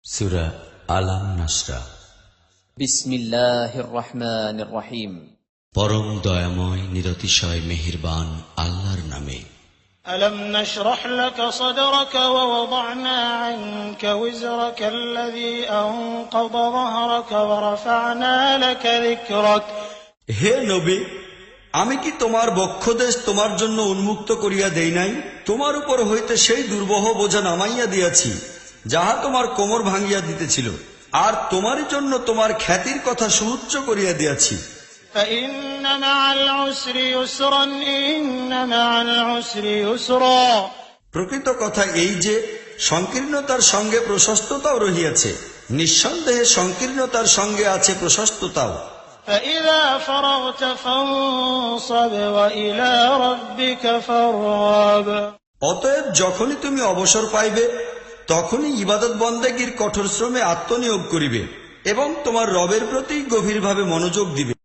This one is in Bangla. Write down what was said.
সূরা আলাম নাসরা। বিসমিল্লাহির রহমানির রহিম। পরম দয়াময় নিরতিশয় মেহেরবান আল্লাহর নামে। ألم نشرح لك صدرك ووضعنا عنك وزرك الذي أنقض ظهرك ورفعنا لك ذكرك। হে নবী, আমি কি তোমার বক্ষদেশ তোমার জন্য উন্মুক্ত করিয়া দেই নাই? তোমার উপর হইতে সেই দুর্বহ বোঝা নামাইয়া দিয়াছি, যাহা তোমার কোমর ভাঙিয়া দিতেছিল, আর তোমারই জন্য তোমার খ্যাতির কথা সুউচ্চ করিয়া দিয়াছি। فإن مع العسر يسرا إن مع العسر يسرا। প্রকৃত কথা এই যে সংকীর্ণতার সঙ্গে প্রশস্ততাও রহিয়াছে, নিঃসন্দেহে সংকীর্ণতার সঙ্গে আছে প্রশস্ততাও। فإذا فرغت فانصب وإلى ربك فارغب। অতএব যখনই তুমি অবসর পাইবে, তখনই ইবাদত বন্দেগীর কঠোর শ্রমে আত্মনিয়োগ করিবে এবং তোমার রবের প্রতি গভীরভাবে মনোযোগ দিবে।